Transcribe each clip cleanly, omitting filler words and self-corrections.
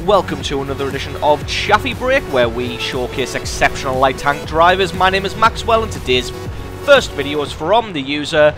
welcome to another edition of Chaffee Break, where we showcase exceptional light tank drivers. My name is Maxwell, and today's first video is from the user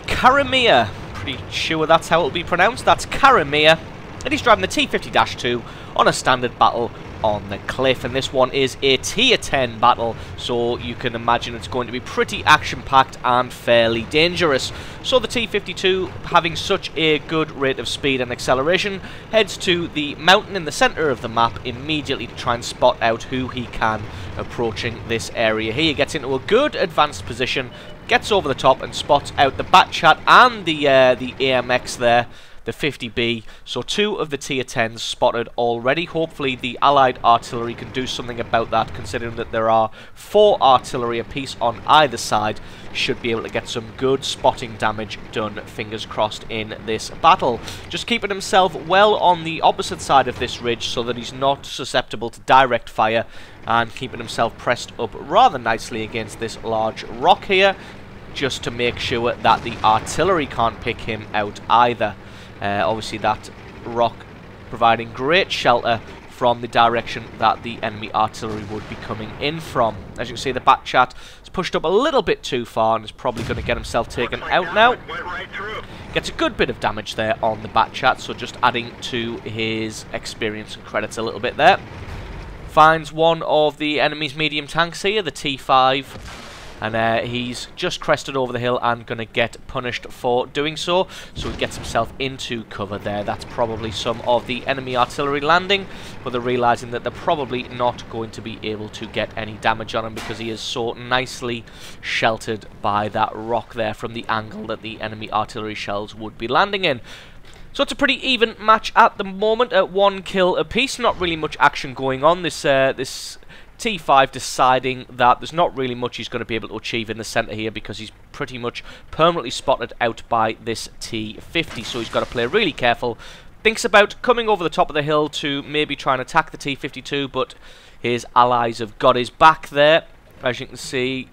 Karamia. Pretty sure that's how it'll be pronounced. That's Karamia, and he's driving the T50-2 on a standard battle on the cliff, and this one is a tier 10 battle, so you can imagine it's going to be pretty action-packed and fairly dangerous. So the T52, having such a good rate of speed and acceleration, heads to the mountain in the center of the map immediately to try and spot out who he can approaching this area here. He gets into a good advanced position, gets over the top and spots out the Batchat and the AMX there, the 50B, so two of the tier 10s spotted already. Hopefully the allied artillery can do something about that, considering that there are 4 artillery apiece on either side. Should be able to get some good spotting damage done, fingers crossed, in this battle. Just keeping himself well on the opposite side of this ridge so that he's not susceptible to direct fire, and keeping himself pressed up rather nicely against this large rock here, just to make sure that the artillery can't pick him out either. Obviously that rock providing great shelter from the direction that the enemy artillery would be coming in from. As you can see, the Batchat is pushed up a little bit too far and is probably going to get himself taken out now. Gets a good bit of damage there on the Batchat, so just adding to his experience and credits a little bit there. Finds one of the enemy's medium tanks here, the T5. And he's just crested over the hill and going to get punished for doing so. So he gets himself into cover there. That's probably some of the enemy artillery landing, but they're realising that they're probably not going to be able to get any damage on him because he is so nicely sheltered by that rock there from the angle that the enemy artillery shells would be landing in. So it's a pretty even match at the moment at 1 kill apiece. Not really much action going on. This T5 deciding that there's not really much he's going to be able to achieve in the centre here because he's pretty much permanently spotted out by this T50, so he's got to play really careful. Thinks about coming over the top of the hill to maybe try and attack the T52, but his allies have got his back there. As you can see,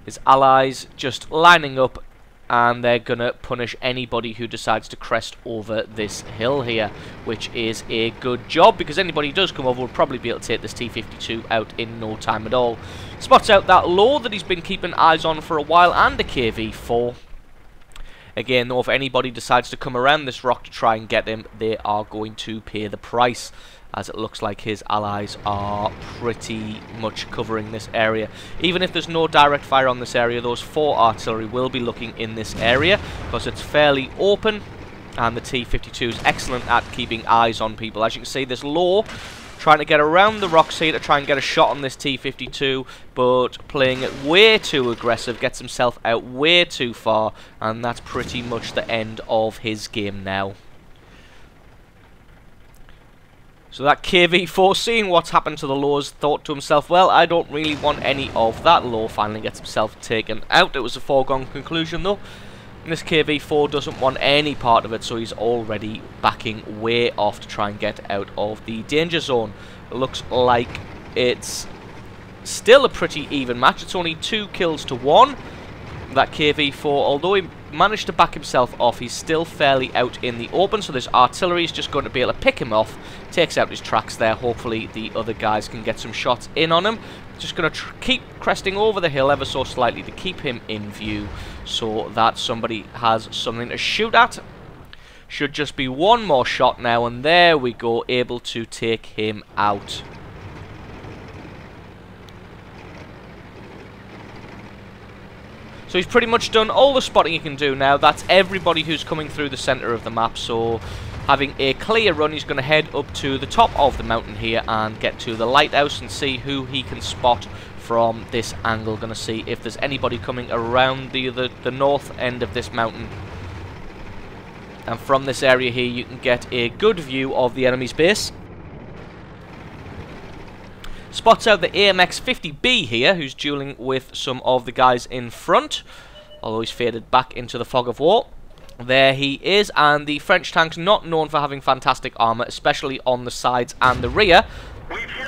his allies just lining up, and they're going to punish anybody who decides to crest over this hill here, which is a good job, because anybody who does come over will probably be able to take this T52 out in no time at all. Spots out that low that he's been keeping eyes on for a while, and a KV-4. Again, though, if anybody decides to come around this rock to try and get him, they are going to pay the price, as it looks like his allies are pretty much covering this area. Even if there's no direct fire on this area, those 4 artillery will be looking in this area because it's fairly open, and the T52 is excellent at keeping eyes on people. As you can see, this low trying to get around the rocks here to try and get a shot on this T52, but playing it way too aggressive, gets himself out way too far, and that's pretty much the end of his game now. So that KV-4, seeing what's happened to the lows, thought to himself, well, I don't really want any of that. Low finally gets himself taken out. It was a foregone conclusion, though. And this KV-4 doesn't want any part of it, so he's already backing way off to try and get out of the danger zone. It looks like it's still a pretty even match. It's only 2 kills to 1. That KV-4, although he managed to back himself off, he's still fairly out in the open, so this artillery is just going to be able to pick him off. Takes out his tracks there. Hopefully the other guys can get some shots in on him. Just going to keep cresting over the hill ever so slightly to keep him in view so that somebody has something to shoot at. Should just be one more shot now, and there we go, able to take him out. So he's pretty much done all the spotting he can do now. That's everybody who's coming through the centre of the map. So having a clear run, he's going to head up to the top of the mountain here and get to the lighthouse and see who he can spot from this angle. Going to see if there's anybody coming around the north end of this mountain. And from this area here, you can get a good view of the enemy's base. Spots out the AMX 50B here, who's dueling with some of the guys in front, although he's faded back into the fog of war. There he is, and the French tank's not known for having fantastic armour, especially on the sides and the rear.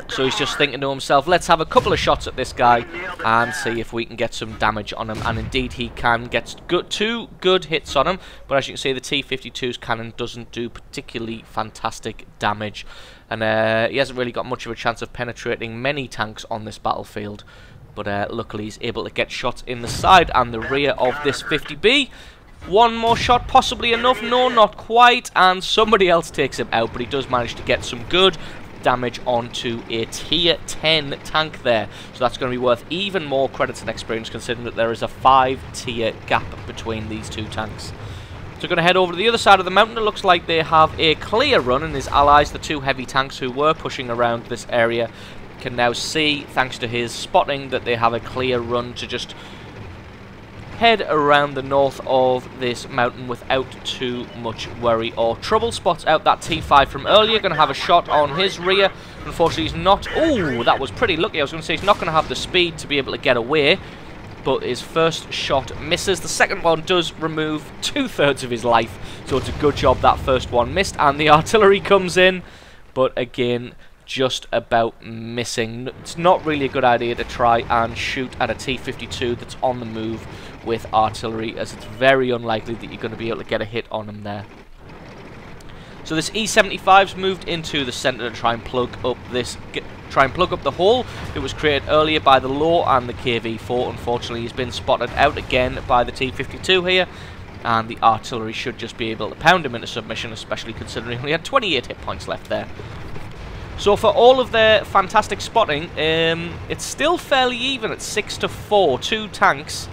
So he's just thinking to himself, let's have a couple of shots at this guy and see if we can get some damage on him. And indeed he can get two good hits on him, but as you can see, the T-52's cannon doesn't do particularly fantastic damage. And he hasn't really got much of a chance of penetrating many tanks on this battlefield. But luckily he's able to get shots in the side and the rear of this 50B. One more shot, possibly enough. No, not quite. And somebody else takes him out, but he does manage to get some good damage onto a tier 10 tank there. So that's going to be worth even more credits and experience, considering that there is a 5-tier gap between these two tanks. So going to head over to the other side of the mountain. It looks like they have a clear run, and his allies, the two heavy tanks who were pushing around this area, can now see, thanks to his spotting, that they have a clear run to just head around the north of this mountain without too much worry or trouble. Spots out that T5 from earlier, going to have a shot on his rear. Unfortunately he's not, oh, that was pretty lucky. I was going to say he's not going to have the speed to be able to get away, but his first shot misses. The second one does remove 2/3 of his life, so it's a good job that first one missed. And the artillery comes in, but again, just about missing. It's not really a good idea to try and shoot at a T-52 that's on the move with artillery, as it's very unlikely that you're going to be able to get a hit on him there. So this E-75's moved into the centre to try and plug up the hole that was created earlier by the Law and the KV-4. Unfortunately, he's been spotted out again by the T-52 here, and the artillery should just be able to pound him into submission, especially considering he had 28 hit points left there. So for all of their fantastic spotting, it's still fairly even at 6-4. Two tanks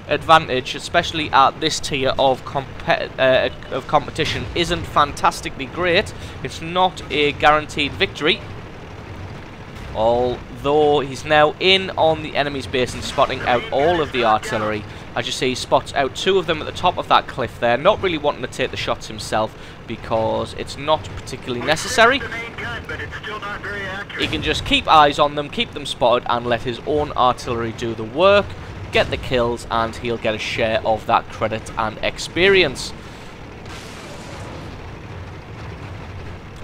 advantage, especially at this tier of competition, isn't fantastically great. It's not a guaranteed victory, although he's now in on the enemy's base and spotting out all of the artillery. As you see, he spots out two of them at the top of that cliff there, not really wanting to take the shots himself because it's not particularly necessary. He can just keep eyes on them, keep them spotted, and let his own artillery do the work, get the kills, and he'll get a share of that credit and experience.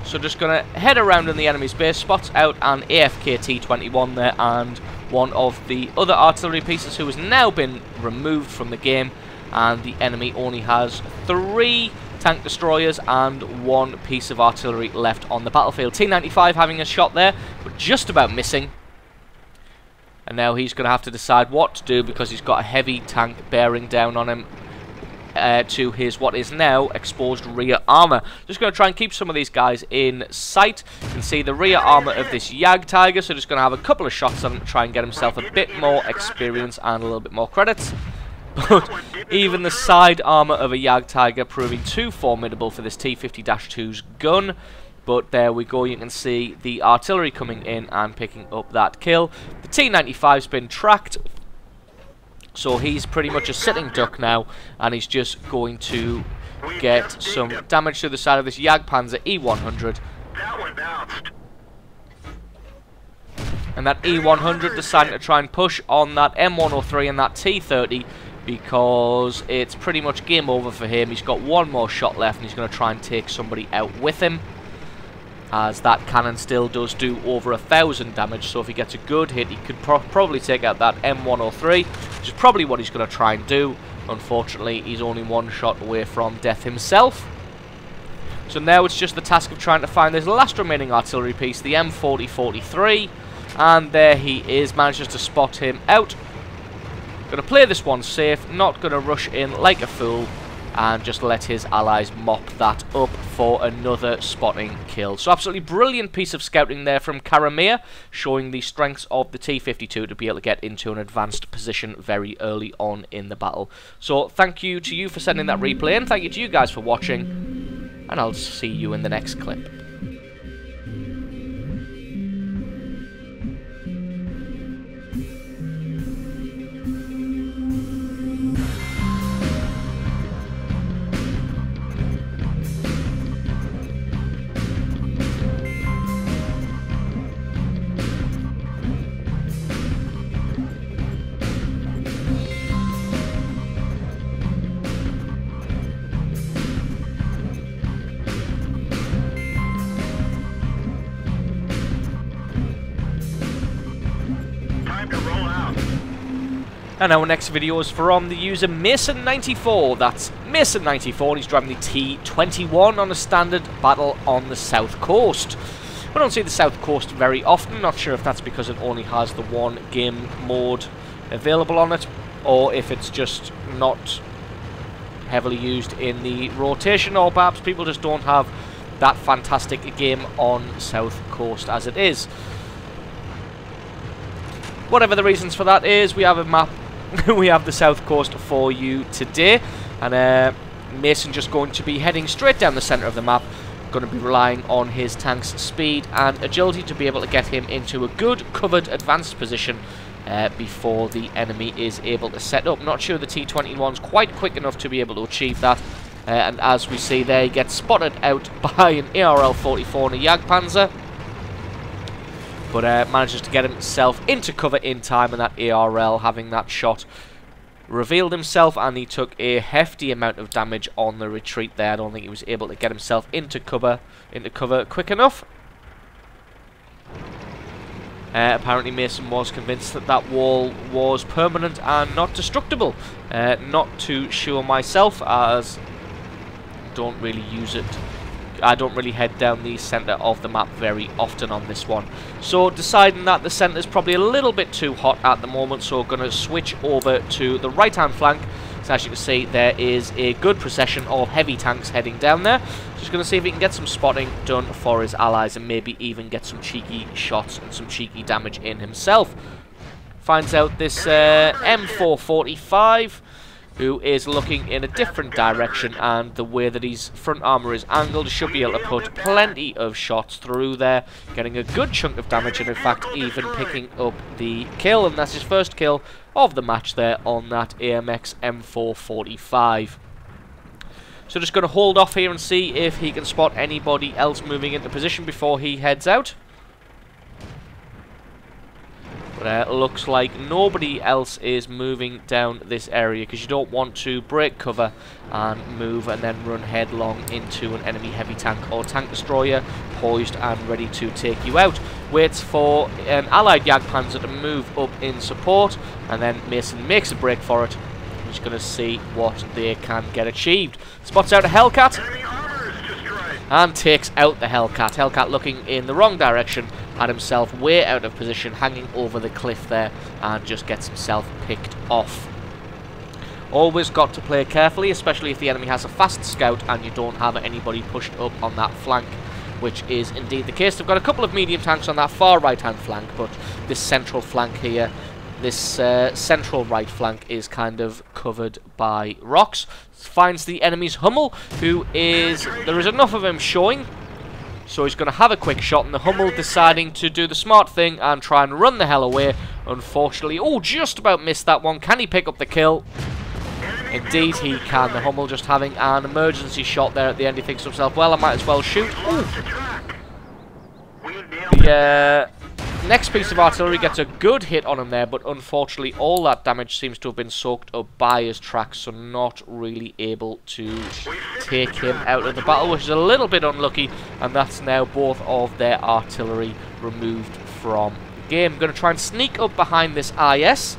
So just going to head around in the enemy's base, spots out an AFK T-21 there, and one of the other artillery pieces who has now been removed from the game, and the enemy only has 3 tank destroyers and 1 piece of artillery left on the battlefield. T-95 having a shot there, but just about missing. And now he's going to have to decide what to do, because he's got a heavy tank bearing down on him to his what is now exposed rear armor. Just going to try and keep some of these guys in sight. You can see the rear armor of this Jagdtiger, so just going to have a couple of shots on him to try and get himself a bit more experience and a little bit more credits. But even the side armor of a Jagdtiger proving too formidable for this T-50-2's gun. But there we go, you can see the artillery coming in and picking up that kill. The T-95's been tracked, so he's pretty much a sitting duck now, and he's just going to get some damage to the side of this Jagdpanzer E-100. And that E-100 deciding to try and push on that M103 and that T-30, because it's pretty much game over for him. He's got one more shot left, and he's going to try and take somebody out with him, as that cannon still does do over 1,000 damage. So if he gets a good hit, he could probably take out that M103, which is probably what he's going to try and do. Unfortunately, he's only one shot away from death himself. So now it's just the task of trying to find this last remaining artillery piece, the M4043, and there he is, manages to spot him out. Going to play this one safe, not going to rush in like a fool, and just let his allies mop that up for another spotting kill. So absolutely brilliant piece of scouting there from Karamir, showing the strengths of the T-52 to be able to get into an advanced position very early on in the battle. So thank you to you for sending that replay, and thank you to you guys for watching, and I'll see you in the next clip. And our next video is from the user Mason94. That's Mason94. He's driving the T21 on a standard battle on the south coast. We don't see the south coast very often. Not sure if that's because it only has the one game mode available on it, or if it's just not heavily used in the rotation, or perhaps people just don't have that fantastic game on south coast as it is. Whatever the reasons for that is, we have a map. We have the south coast for you today, and Mason just going to be heading straight down the centre of the map. Going to be relying on his tank's speed and agility to be able to get him into a good covered advanced position before the enemy is able to set up. Not sure the T21's quite quick enough to be able to achieve that, and as we see there, he gets spotted out by an ARL 44 and a Jagdpanzer, but manages to get himself into cover in time, and that ARL, having that shot, revealed himself, and he took a hefty amount of damage on the retreat there. I don't think he was able to get himself into cover quick enough. Apparently Mason was convinced that that wall was permanent and not destructible. Not too sure myself, as I don't really use it. I don't really head down the centre of the map very often on this one. So deciding that the centre is probably a little bit too hot at the moment, so going to switch over to the right hand flank. So as you can see, there is a good procession of heavy tanks heading down there. Just going to see if he can get some spotting done for his allies, and maybe even get some cheeky shots and some cheeky damage in himself. Finds out this M445, who is looking in a different direction, and the way that his front armour is angled, should be able to put plenty of shots through there, getting a good chunk of damage, and in fact even picking up the kill, and that's his first kill of the match there on that AMX M445. So just going to hold off here and see if he can spot anybody else moving into position before he heads out. But it looks like nobody else is moving down this area, because you don't want to break cover and move and then run headlong into an enemy heavy tank or tank destroyer poised and ready to take you out. Waits for an allied Jagdpanzer to move up in support, and then Mason makes a break for it. He's going to see what they can get achieved. Spots out a Hellcat and takes out the Hellcat. Hellcat looking in the wrong direction, had himself way out of position, hanging over the cliff there, and just gets himself picked off. Always got to play carefully, especially if the enemy has a fast scout and you don't have anybody pushed up on that flank, which is indeed the case. They've got a couple of medium tanks on that far right hand flank, but this central flank here, this central right flank, is kind of covered by rocks. Finds the enemy's Hummel, who is, there is enough of him showing, so he's going to have a quick shot, and the Hummel deciding to do the smart thing and try and run the hell away. Unfortunately, oh, just about missed that one. Can he pick up the kill? Indeed he can. The Hummel just having an emergency shot there at the end. He thinks to himself, well, I might as well shoot. Ooh. The next piece of artillery gets a good hit on him there, but unfortunately all that damage seems to have been soaked up by his tracks, so not really able to take him out of the battle, which is a little bit unlucky, and that's now both of their artillery removed from the game. I'm going to try and sneak up behind this IS.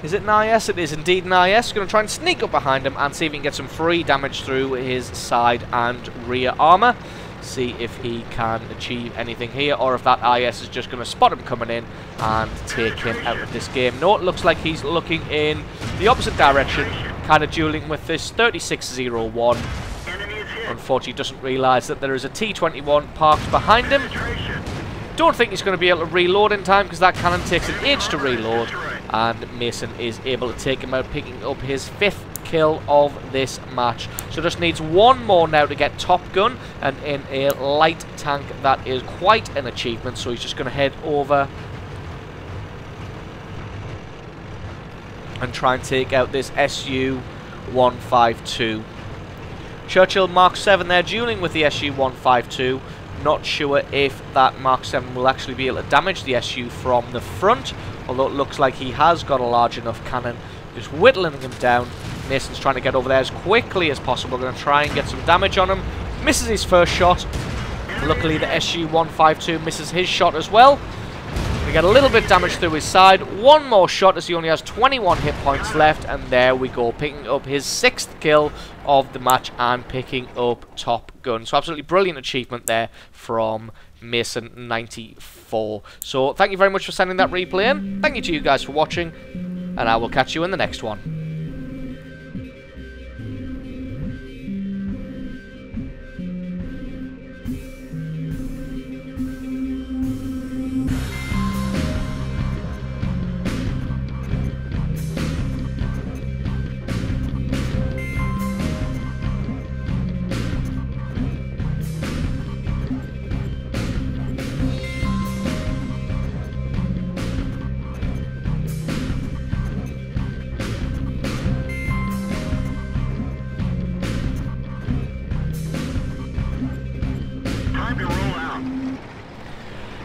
Is it an IS? It is indeed an IS. Going to try and sneak up behind him and see if he can get some free damage through his side and rear armour. See if he can achieve anything here, or if that IS is just going to spot him coming in and take him out of this game. No, it looks like he's looking in the opposite direction, kind of dueling with this 3601. Unfortunately, doesn't realise that there is a T21 parked behind him. Don't think he's going to be able to reload in time, because that cannon takes an age to reload, and Mason is able to take him out, picking up his 5th kill of this match. So just needs one more now to get Top Gun, and in a light tank that is quite an achievement. So he's just going to head over and try and take out this SU-152. Churchill Mark 7 there, dueling with the SU-152. Not sure if that Mark 7 will actually be able to damage the SU from the front, although it looks like he has got a large enough cannon, just whittling him down. Mason's trying to get over there as quickly as possible. Going to try and get some damage on him. Misses his first shot. Luckily, the SU-152 misses his shot as well. Going to get a little bit damage through his side. One more shot as he only has 21 hit points left. And there we go, picking up his 6th kill of the match and picking up Top Gun. So absolutely brilliant achievement there from Mason94. So thank you very much for sending that replay in. Thank you to you guys for watching. And I will catch you in the next one.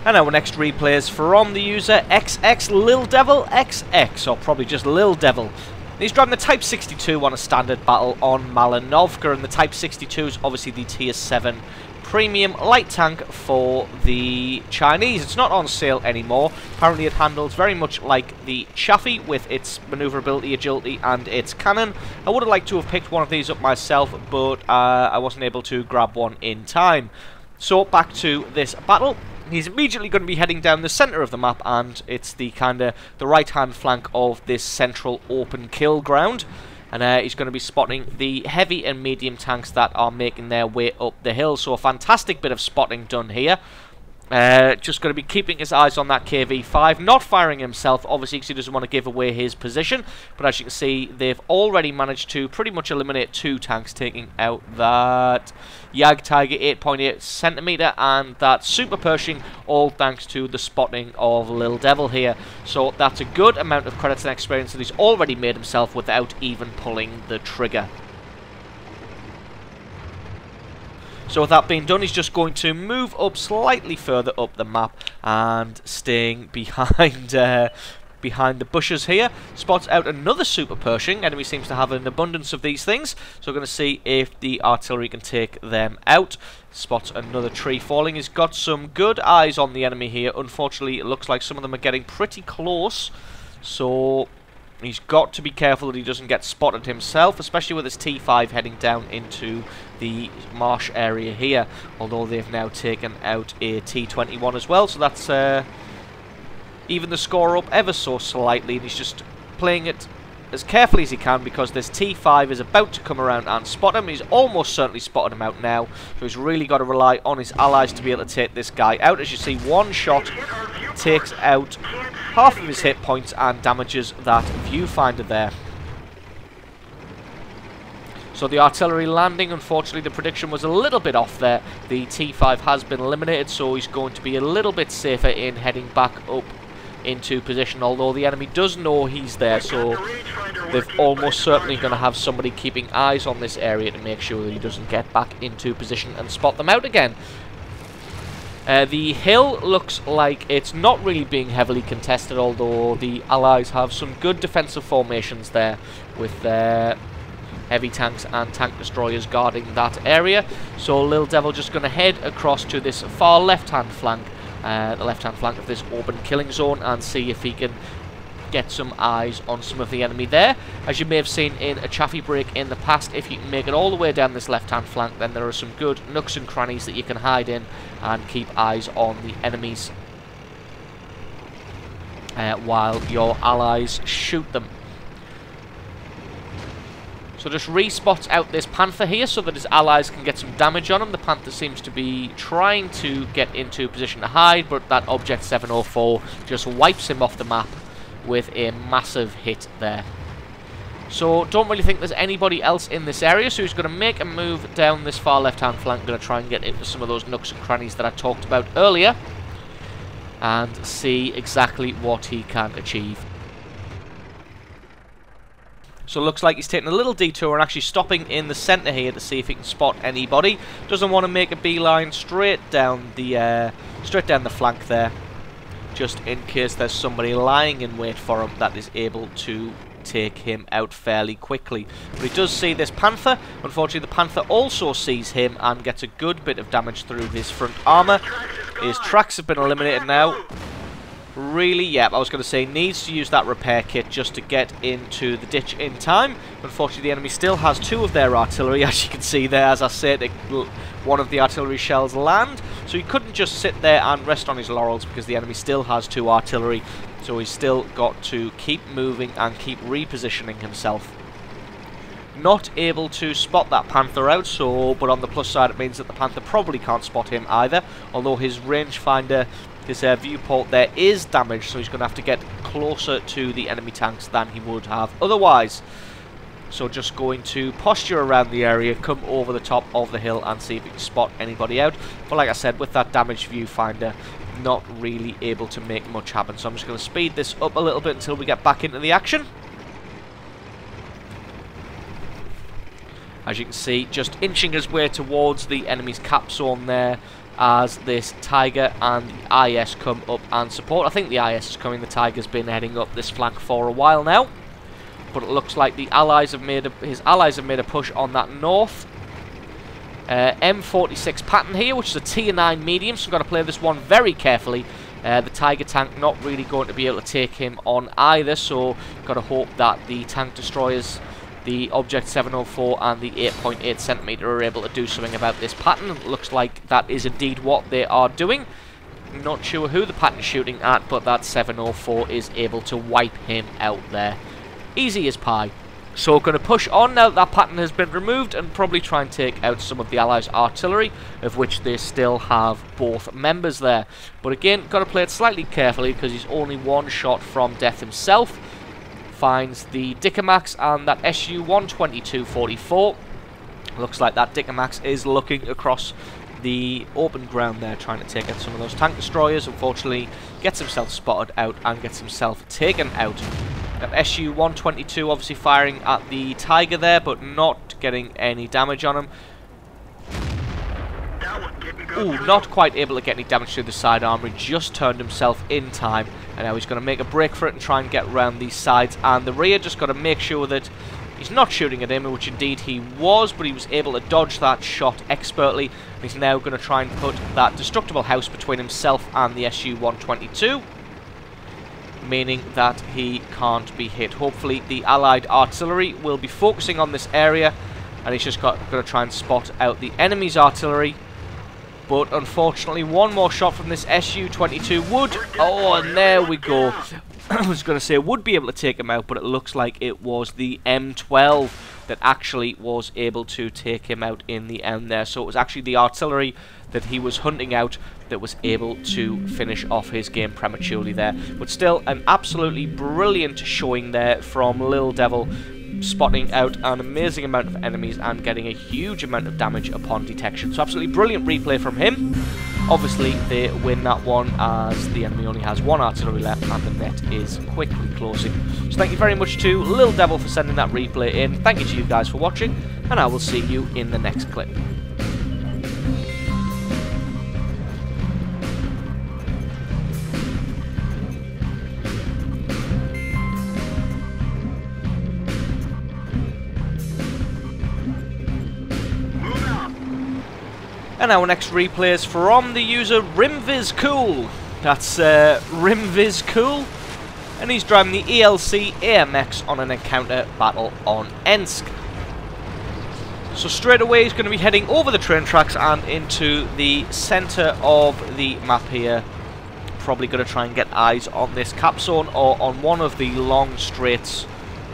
And our next replay is from the user XX Lil Devil XX, or probably just Lil Devil. He's driving the Type 62 on a standard battle on Malinovka, and the Type 62 is obviously the Tier 7 premium light tank for the Chinese. It's not on sale anymore. Apparently it handles very much like the Chaffee with its maneuverability, agility and its cannon. I would have liked to have picked one of these up myself, but I wasn't able to grab one in time. So back to this battle. He's immediately going to be heading down the centre of the map, and it's the the right-hand flank of this central open kill ground. And he's going to be spotting the heavy and medium tanks that are making their way up the hill. So a fantastic bit of spotting done here. Just going to be keeping his eyes on that KV-5, not firing himself, obviously, because he doesn't want to give away his position. But as you can see, they've already managed to pretty much eliminate 2 tanks, taking out that Jag Tiger 8.8 centimeter and that Super Pershing, all thanks to the spotting of Lil Devil here. So that's a good amount of credits and experience that he's already made himself without even pulling the trigger. So with that being done, he's just going to move up slightly further up the map and staying behind behind the bushes here. Spots out another Super Pershing. Enemy seems to have an abundance of these things. So we're going to see if the artillery can take them out. Spots another tree falling. He's got some good eyes on the enemy here. Unfortunately, it looks like some of them are getting pretty close. So he's got to be careful that he doesn't get spotted himself, especially with his T5 heading down into the marsh area here. Although they've now taken out a T21 as well, so that's even the score up ever so slightly. And he's just playing it as carefully as he can because this T5 is about to come around and spot him. He's almost certainly spotted him out now, so he's really got to rely on his allies to be able to take this guy out. As you see, one shot takes out half of his hit points and damages that viewfinder there. So the artillery landing, unfortunately the prediction was a little bit off there. The T5 has been eliminated, so he's going to be a little bit safer in heading back up into position, although the enemy does know he's there, so they're almost certainly going to have somebody keeping eyes on this area to make sure that he doesn't get back into position and spot them out again. The hill looks like it's not really being heavily contested, although the Allies have some good defensive formations there with their heavy tanks and tank destroyers guarding that area. So Lil Devil just going to head across to this far left-hand flank, the left-hand flank of this open killing zone, and see if he can get some eyes on some of the enemy there. As you may have seen in a Chaffee break in the past, if you can make it all the way down this left-hand flank, then there are some good nooks and crannies that you can hide in and keep eyes on the enemies while your allies shoot them. So just respots out this Panther here so that his allies can get some damage on him. The Panther seems to be trying to get into position to hide, but that Object 704 just wipes him off the map with a massive hit there. So don't really think there's anybody else in this area, so he's going to make a move down this far left-hand flank. Going to try and get into some of those nooks and crannies that I talked about earlier and see exactly what he can achieve. So it looks like he's taking a little detour and actually stopping in the centre here to see if he can spot anybody. Doesn't want to make a beeline straight down the flank there, just in case there's somebody lying in wait for him that is able to take him out fairly quickly. But he does see this Panther. Unfortunately, the Panther also sees him and gets a good bit of damage through his front armour. His tracks have been eliminated now. really, yeah, I was going to say, needs to use that repair kit just to get into the ditch in time. Unfortunately, the enemy still has 2 of their artillery, as you can see there. As I said, one of the artillery shells land, so he couldn't just sit there and rest on his laurels because the enemy still has 2 artillery, so he's still got to keep moving and keep repositioning himself. Not able to spot that Panther out, but on the plus side it means that the Panther probably can't spot him either, although his rangefinder, his viewport there is damaged, so he's going to have to get closer to the enemy tanks than he would have otherwise. So just going to posture around the area, come over the top of the hill and see if he can spot anybody out. But like I said, with that damaged viewfinder, not really able to make much happen. So I'm just going to speed this up a little bit until we get back into the action. As you can see, just inching his way towards the enemy's cap zone there, as this Tiger and the IS come up and support. I think the IS is coming. The Tiger's been heading up this flank for a while now, but it looks like the allies have made his allies have made a push on that north. M46 Patton here, which is a tier 9 medium, so we've got to play this one very carefully. The Tiger tank not really going to be able to take him on either, so got to hope that the tank destroyers, the Object 704 and the 8.8 centimeter, are able to do something about this Patton. It looks like that is indeed what they are doing. Not sure who the Patton's shooting at, but that 704 is able to wipe him out there. Easy as pie. So going to push on now that that Patton has been removed and probably try and take out some of the Allies' artillery, of which they still have both members there. But again, got to play it slightly carefully because he's only 1 shot from death himself. Finds the Dickermax and that SU-122-44. Looks like that Dickermax is looking across the open ground there, trying to take out some of those tank destroyers. Unfortunately, gets himself spotted out and gets himself taken out. SU-122 obviously firing at the Tiger there, but not getting any damage on him. Ooh, not quite able to get any damage to the side armor. He just turned himself in time, and now he's going to make a break for it and try and get around these sides and the rear. Just got to make sure that he's not shooting at him, which indeed he was, but he was able to dodge that shot expertly. And he's now going to try and put that destructible house between himself and the SU-122, meaning that he can't be hit. Hopefully the Allied artillery will be focusing on this area, and he's just going to try and spot out the enemy's artillery. But unfortunately, one more shot from this SU-22 would... Oh, and there we go. I was going to say would be able to take him out, but it looks like it was the M12 that actually was able to take him out in the end there. So it was actually the artillery that he was hunting out that was able to finish off his game prematurely there. But still, an absolutely brilliant showing there from Lil Devil, spotting out an amazing amount of enemies and getting a huge amount of damage upon detection. So absolutely brilliant replay from him. Obviously they win that one as the enemy only has 1 artillery left and the net is quickly closing. So thank you very much to Lil Devil for sending that replay in. Thank you to you guys for watching, and I will see you in the next clip. And our next replay is from the user RimVizCool. That's RimVizCool. And he's driving the ELC AMX on an encounter battle on Ensk. So straight away he's going to be heading over the train tracks and into the centre of the map here. Probably going to try and get eyes on this cap zone or on one of the long straights.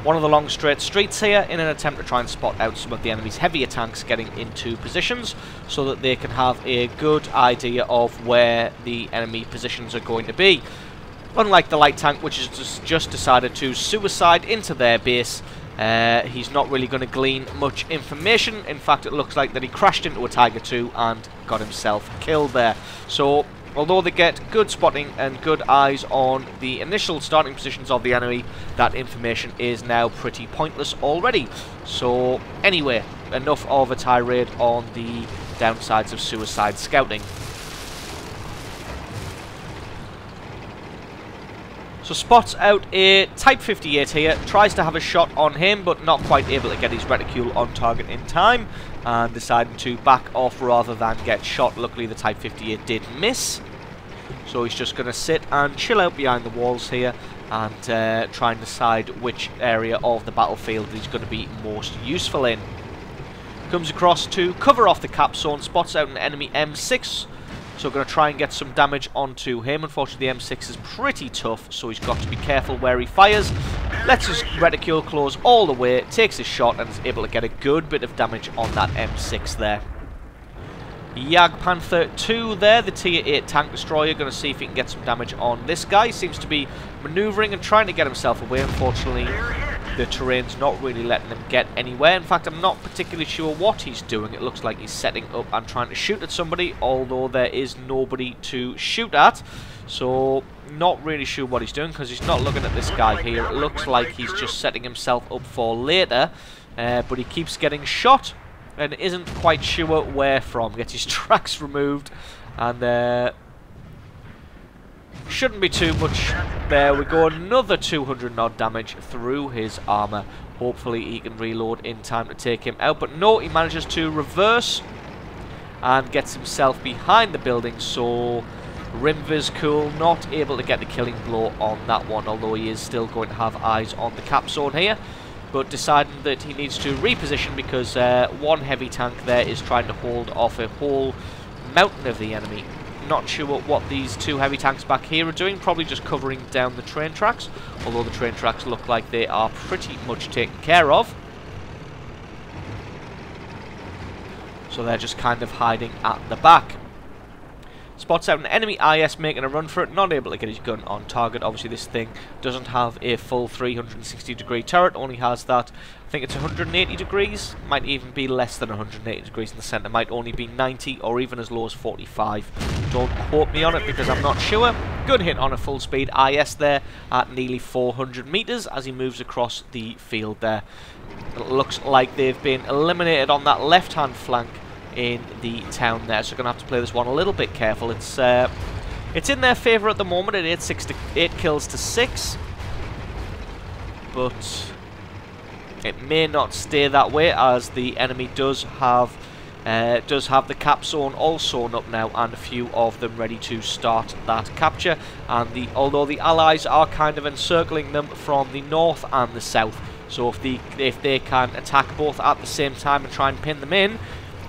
One of the long straight streets here in an attempt to try and spot out some of the enemy's heavier tanks getting into positions so that they can have a good idea of where the enemy positions are going to be. Unlike the light tank, which has just decided to suicide into their base, he's not really going to glean much information. In fact, it looks like that he crashed into a Tiger 2 and got himself killed there. So although they get good spotting and good eyes on the initial starting positions of the enemy, that information is now pretty pointless already. So anyway, enough of a tirade on the downsides of suicide scouting. So spots out a Type 58 here, tries to have a shot on him, but not quite able to get his reticule on target in time, and deciding to back off rather than get shot. Luckily the Type 58 did miss. So he's just going to sit and chill out behind the walls here and try and decide which area of the battlefield he's going to be most useful in. Comes across to cover off the cap zone, spots out an enemy M6. So going to try and get some damage onto him. Unfortunately, the M6 is pretty tough, so he's got to be careful where he fires. Lets his reticule close all the way, takes his shot, and is able to get a good bit of damage on that M6 there. Jagdpanther 2 there, the tier 8 tank destroyer, going to see if he can get some damage on this guy. Seems to be manoeuvring and trying to get himself away. Unfortunately, the terrain's not really letting him get anywhere. In fact, I'm not particularly sure what he's doing. It looks like he's setting up and trying to shoot at somebody, although there is nobody to shoot at. So, not really sure what he's doing, because he's not looking at this guy here. It looks like he's just setting himself up for later, but he keeps getting shot and isn't quite sure where from. Gets his tracks removed, and shouldn't be too much. There we go, another 200 odd damage through his armour. Hopefully he can reload in time to take him out, but no, he manages to reverse and gets himself behind the building. So Rimviz cool, not able to get the killing blow on that one, although he is still going to have eyes on the cap zone here, but deciding that he needs to reposition because one heavy tank there is trying to hold off a whole mountain of the enemy. Not sure what these two heavy tanks back here are doing, probably just covering down the train tracks, although the train tracks look like they are pretty much taken care of. So they're just kind of hiding at the back. Spots out an enemy IS making a run for it, not able to get his gun on target. Obviously this thing doesn't have a full 360 degree turret, only has that, I think it's 180 degrees, might even be less than 180 degrees in the centre, might only be 90 or even as low as 45. Don't quote me on it because I'm not sure. Good hit on a full speed IS there at nearly 400 metres as he moves across the field there. It looks like they've been eliminated on that left hand flank in the town there, so we're going to have to play this one a little bit careful. It's in their favour at the moment at 8 kills to 6, but it may not stay that way as the enemy does have the cap zone all sewn up now, and a few of them ready to start that capture. And although the allies are kind of encircling them from the north and the south, so if they can attack both at the same time and try and pin them in.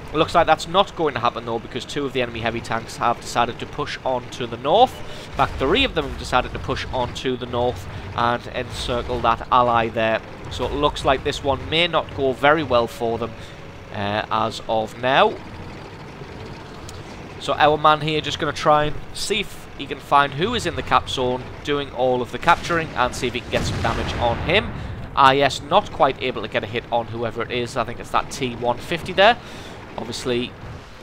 It looks like that's not going to happen though, because 2 of the enemy heavy tanks have decided to push on to the north. In fact, 3 of them have decided to push on to the north and encircle that ally there. So it looks like this one may not go very well for them as of now. So our man here just going to try and see if he can find who is in the cap zone doing all of the capturing and see if he can get some damage on him. IS not quite able to get a hit on whoever it is. I think it's that T-150 there. Obviously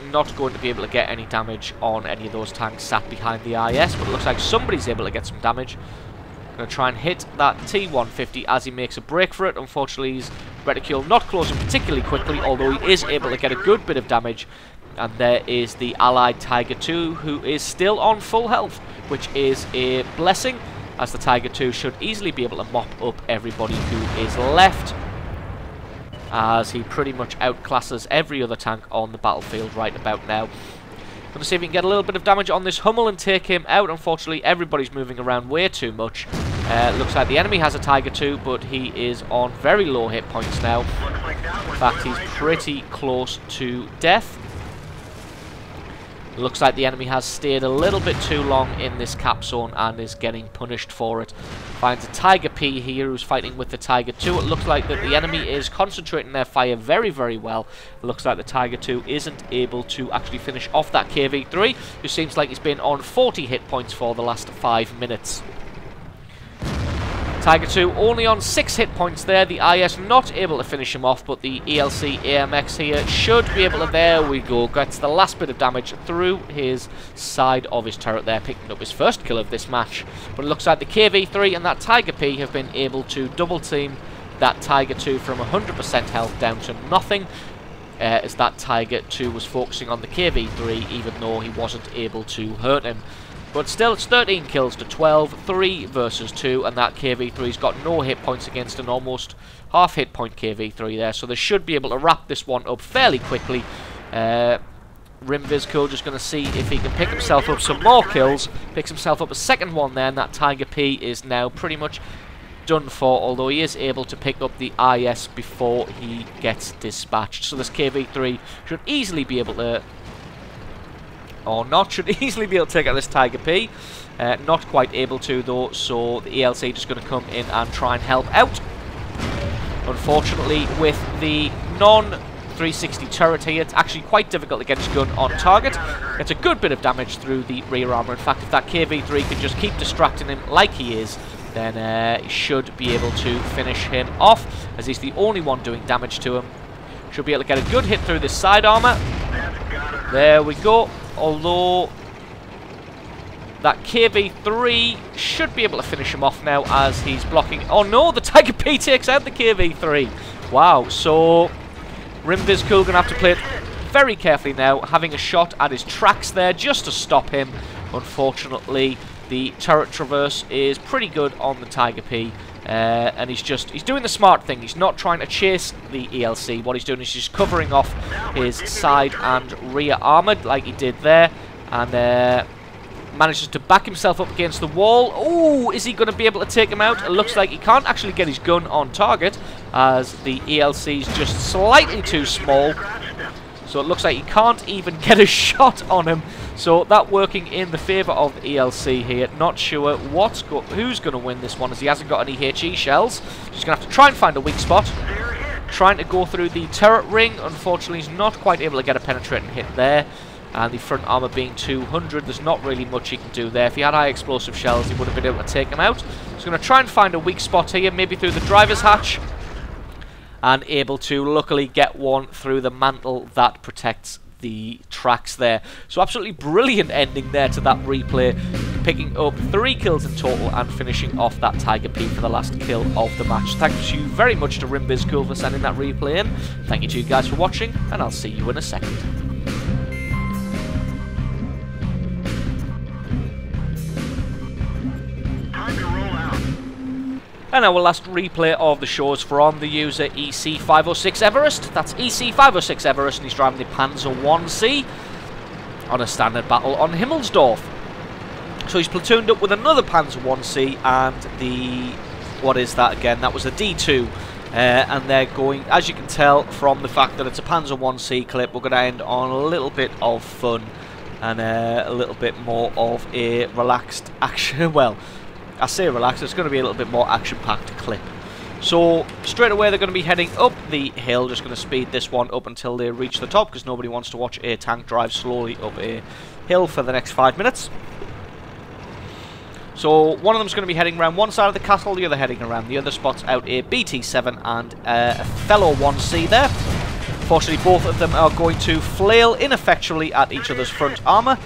not going to be able to get any damage on any of those tanks sat behind the IS, but it looks like somebody's able to get some damage. Going to try and hit that T-150 as he makes a break for it. Unfortunately, his reticule not closing particularly quickly, although he is able to get a good bit of damage. And there is the allied Tiger 2, who is still on full health, which is a blessing, as the Tiger 2 should easily be able to mop up everybody who is left, as he pretty much outclasses every other tank on the battlefield right about now. Going to see if we can get a little bit of damage on this Hummel and take him out. Unfortunately, everybody's moving around way too much. Looks like the enemy has a Tiger 2, but he is on very low hit points now. In fact, he's pretty close to death. Looks like the enemy has stayed a little bit too long in this cap zone and is getting punished for it. Finds a Tiger P here who's fighting with the Tiger 2. It looks like that the enemy is concentrating their fire very, very well. It looks like the Tiger 2 isn't able to actually finish off that KV-3, who seems like he's been on 40 hit points for the last 5 minutes. Tiger 2 only on 6 hit points there. The IS not able to finish him off, but the ELC AMX here should be able to, there we go, gets the last bit of damage through his side of his turret there, picking up his first kill of this match. But it looks like the KV-3 and that Tiger P have been able to double team that Tiger 2 from 100% health down to nothing, as that Tiger 2 was focusing on the KV-3 even though he wasn't able to hurt him. But still, it's 13 kills to 12, 3 versus 2, and that KV-3's got no hit points against an almost half hit point KV-3 there, so they should be able to wrap this one up fairly quickly. Rimvizcool just going to see if he can pick himself up some more kills. Picks himself up a second one there, and that Tiger P is now pretty much done for, although he is able to pick up the IS before he gets dispatched. So this KV3 should easily be able to, or not, should easily be able to take out this Tiger P. Not quite able to though, so the ELC just going to come in and try and help out. Unfortunately, with the non-360 turret here, it's actually quite difficult to get his gun on target. It's a good bit of damage through the rear armour. In fact, if that KV3 can just keep distracting him like he is, then he should be able to finish him off, as he's the only one doing damage to him. Should be able to get a good hit through this side armour. There we go. Although that KV3 should be able to finish him off now, as he's blocking. Oh no, the Tiger P takes out the KV3. Wow, so Rimvizcool going to have to play it very carefully now, having a shot at his tracks there just to stop him. Unfortunately, the turret traverse is pretty good on the Tiger P, and he's doing the smart thing. He's not trying to chase the ELC. What he's doing is just covering off his side and rear armour like he did there, and manages to back himself up against the wall. Oh, is he going to be able to take him out? It looks like he can't actually get his gun on target, as the ELC is just slightly too small. So it looks like he can't even get a shot on him. So that working in the favour of the ELC here. Not sure who's going to win this one, as he hasn't got any HE shells. Just going to have to try and find a weak spot. Trying to go through the turret ring. Unfortunately, he's not quite able to get a penetrating hit there. And the front armour being 200, there's not really much he can do there. If he had high explosive shells, he would have been able to take him out. He's going to try and find a weak spot here, maybe through the driver's hatch. And able to luckily get one through the mantle that protects the tracks there. So absolutely brilliant ending there to that replay, picking up 3 kills in total and finishing off that Tiger P for the last kill of the match. Thank you very much to Rimvizcool for sending that replay in. Thank you to you guys for watching, and I'll see you in a second. And our last replay of the show is from the user EC506 Everest. That's EC506 Everest, and he's driving the Panzer 1C on a standard battle on Himmelsdorf. So he's platooned up with another Panzer 1C and the... what is that again? That was a D2. And they're going, as you can tell from the fact that it's a Panzer 1C clip, we're going to end on a little bit of fun and a little bit more of a relaxed action. Well, I say relaxed, it's going to be a little bit more action-packed clip. So, straight away they're going to be heading up the hill. Just going to speed this one up until they reach the top, because nobody wants to watch a tank drive slowly up a hill for the next 5 minutes. So, one of them's going to be heading around one side of the castle, the other heading around the other. Spots out a BT-7 and a fellow 1C there. Fortunately, both of them are going to flail ineffectually at each other's front armour.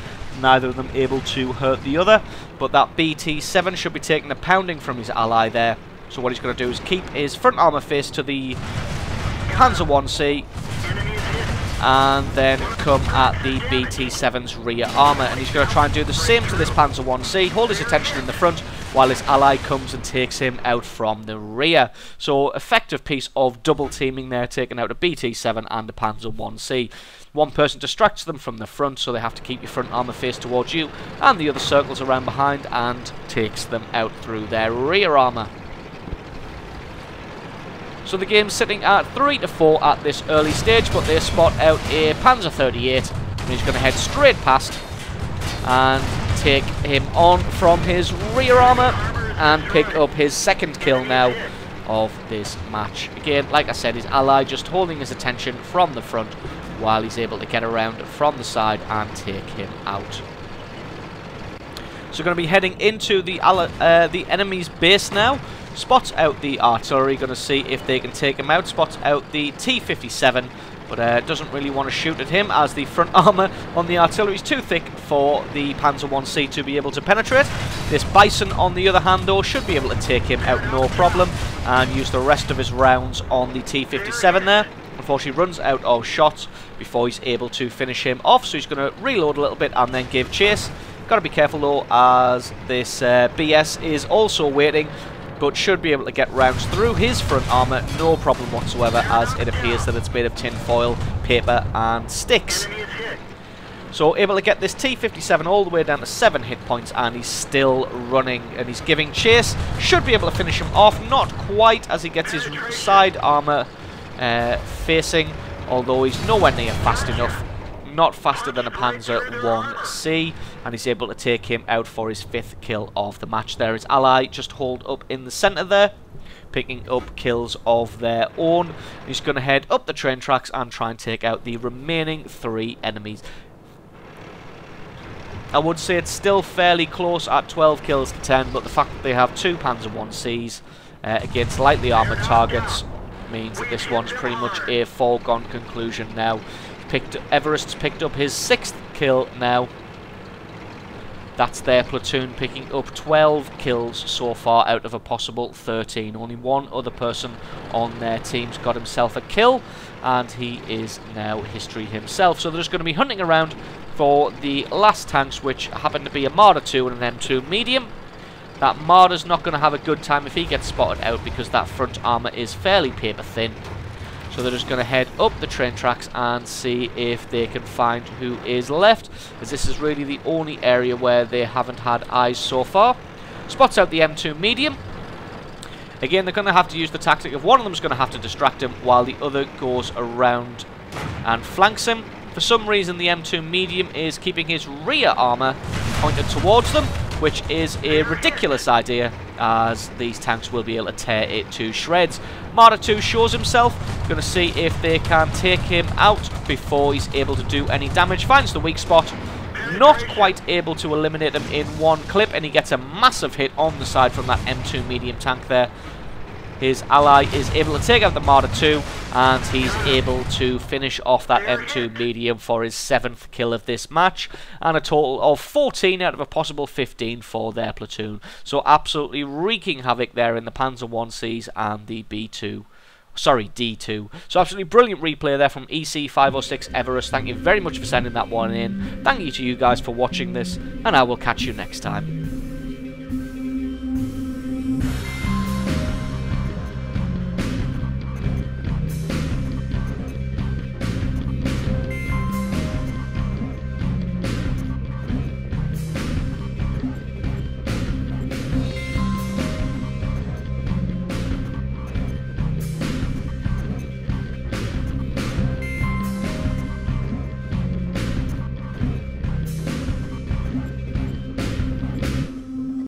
Neither of them able to hurt the other, but that BT-7 should be taking a pounding from his ally there. So what he's going to do is keep his front armour face to the Panzer 1C and then come at the BT-7's rear armour, and he's going to try and do the same to this Panzer 1C, hold his attention in the front while his ally comes and takes him out from the rear. So effective piece of double teaming there, taking out a BT-7 and a Panzer 1C. One person distracts them from the front, so they have to keep your front armour face towards you, and the other circles around behind and takes them out through their rear armour. So the game's sitting at 3-4 at this early stage, but they spot out a Panzer 38, and he's going to head straight past and take him on from his rear armour and pick up his second kill now of this match. Again, like I said, his ally just holding his attention from the front while he's able to get around from the side and take him out. So going to be heading into the enemy's base now. Spots out the artillery, going to see if they can take him out. Spots out the T-57, but doesn't really want to shoot at him, as the front armour on the artillery is too thick for the Panzer 1C to be able to penetrate. This Bison, on the other hand, though, should be able to take him out no problem and use the rest of his rounds on the T-57 there. Unfortunately, runs out of shots before he's able to finish him off, so he's going to reload a little bit and then give chase. Got to be careful though, as this BS is also waiting, but should be able to get rounds through his front armour, no problem whatsoever, as it appears that it's made of tin foil, paper and sticks. So able to get this T-57 all the way down to 7 hit points, and he's still running, and he's giving chase. Should be able to finish him off, not quite, as he gets his side armour facing, although he's nowhere near fast enough. Not faster than a Panzer 1C, and he's able to take him out for his 5th kill of the match there. His ally just holed up in the centre there, picking up kills of their own. He's going to head up the train tracks and try and take out the remaining 3 enemies. I would say it's still fairly close at 12 kills to 10, but the fact that they have 2 Panzer 1Cs against lightly armoured targets means that this one's pretty much a foregone conclusion now. Everest's picked up his 6th kill now. That's their platoon picking up 12 kills so far out of a possible 13. Only one other person on their team's got himself a kill, and he is now history himself. So they're just going to be hunting around for the last tanks, which happen to be a Marder 2 and an M2 medium. That Marder's not going to have a good time if he gets spotted out, because that front armour is fairly paper thin. So they're just going to head up the train tracks and see if they can find who is left, as this is really the only area where they haven't had eyes so far. Spots out the M2 medium. Again, they're going to have to use the tactic of one of them is going to have to distract him while the other goes around and flanks him. For some reason, the M2 medium is keeping his rear armour pointed towards them, which is a ridiculous idea, as these tanks will be able to tear it to shreds. Marder 2 shows himself, going to see if they can take him out before he's able to do any damage. Finds the weak spot, not quite able to eliminate him in one clip, and he gets a massive hit on the side from that M2 medium tank there. His ally is able to take out the Marder 2, and he's able to finish off that M2 medium for his 7th kill of this match, and a total of 14 out of a possible 15 for their platoon. So absolutely wreaking havoc there in the Panzer 1Cs and the D2. So absolutely brilliant replay there from EC506 Everest. Thank you very much for sending that one in. Thank you to you guys for watching this, and I will catch you next time.